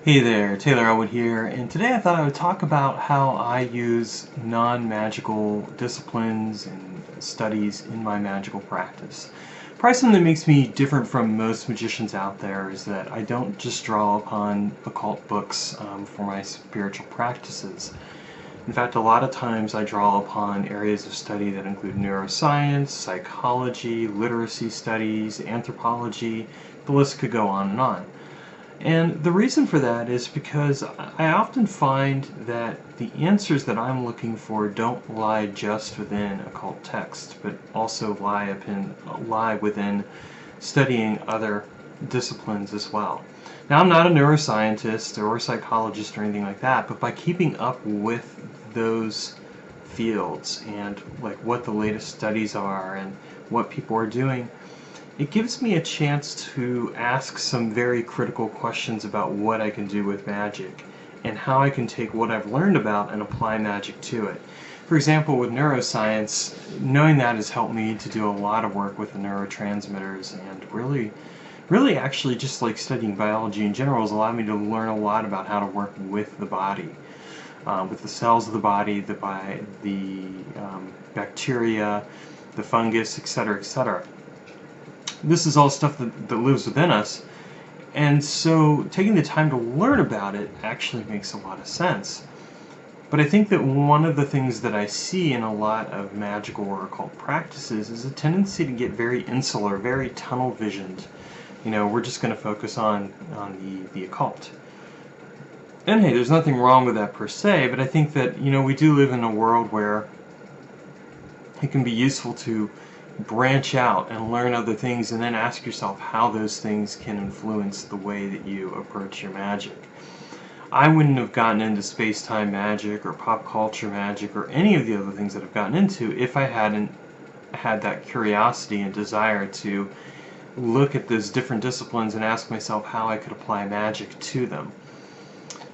Hey there, Taylor Elwood here, and today I thought I would talk about how I use non-magical disciplines and studies in my magical practice. Probably something that makes me different from most magicians out there is that I don't just draw upon occult books for my spiritual practices. In fact, a lot of times I draw upon areas of study that include neuroscience, psychology, literacy studies, anthropology. The list could go on and on. And the reason for that is because I often find that the answers that I'm looking for don't lie just within occult text, but also lie within studying other disciplines as well. Now, I'm not a neuroscientist or a psychologist or anything like that, but by keeping up with those fields and like what the latest studies are and what people are doing, it gives me a chance to ask some very critical questions about what I can do with magic and how I can take what I've learned about and apply magic to it. For example, with neuroscience, knowing that has helped me to do a lot of work with the neurotransmitters, and really actually just like studying biology in general has allowed me to learn a lot about how to work with the body, with the cells of the body, the bacteria, the fungus, etc., etc. This is all stuff that lives within us, and so taking the time to learn about it actually makes a lot of sense. But I think that one of the things that I see in a lot of magical or occult practices is a tendency to get very insular, very tunnel visioned. You know, we're just going to focus on the occult. And hey, there's nothing wrong with that per se, but I think that, you know, we do live in a world where it can be useful to branch out and learn other things and then ask yourself how those things can influence the way that you approach your magic. I wouldn't have gotten into space-time magic or pop culture magic or any of the other things that I've gotten into if I hadn't had that curiosity and desire to look at those different disciplines and ask myself how I could apply magic to them.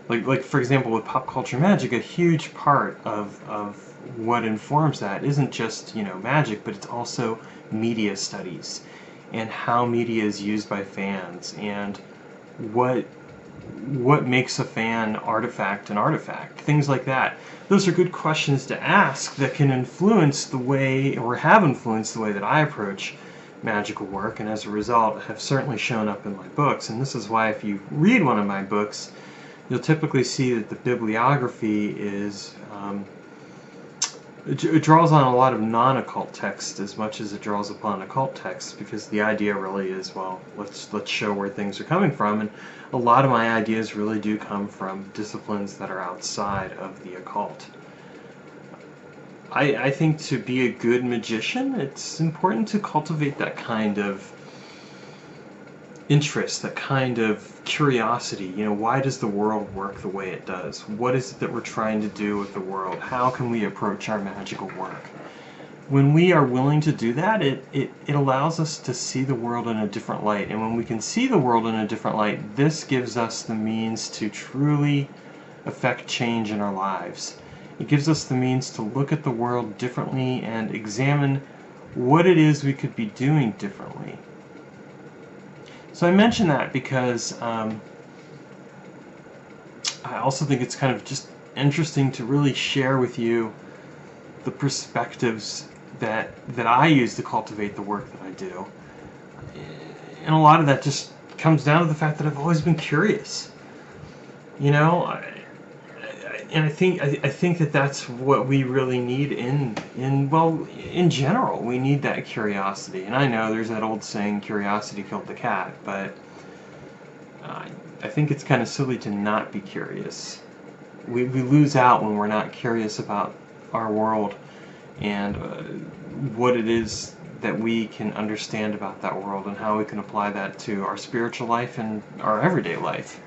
Like for example, with pop culture magic, a huge part of what informs that isn't just, you know, magic, but it's also media studies and how media is used by fans and what makes a fan artifact an artifact, things like that. Those are good questions to ask that can influence the way, or have influenced the way, that I approach magical work, and as a result have certainly shown up in my books. And this is why if you read one of my books, you'll typically see that the bibliography is it draws on a lot of non-occult text as much as it draws upon occult text, because the idea really is, well, let's show where things are coming from, and a lot of my ideas really do come from disciplines that are outside of the occult. I think to be a good magician, it's important to cultivate that kind of interest, that kind of curiosity. You know, why does the world work the way it does? What is it that we're trying to do with the world? How can we approach our magical work? When we are willing to do that, it allows us to see the world in a different light. And when we can see the world in a different light, this gives us the means to truly affect change in our lives. It gives us the means to look at the world differently and examine what it is we could be doing differently. So I mention that because I also think it's kind of just interesting to really share with you the perspectives that I use to cultivate the work that I do. And a lot of that just comes down to the fact that I've always been curious. You know, and I think that that's what we really need in general. We need that curiosity. And I know there's that old saying, curiosity killed the cat, but I think it's kind of silly to not be curious. We lose out when we're not curious about our world and what it is that we can understand about that world and how we can apply that to our spiritual life and our everyday life.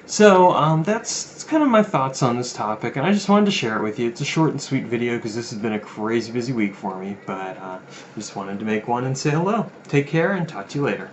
So that's kind of my thoughts on this topic, and I just wanted to share it with you. It's a short and sweet video because this has been a crazy busy week for me, but just wanted to make one and say hello. Take care and talk to you later.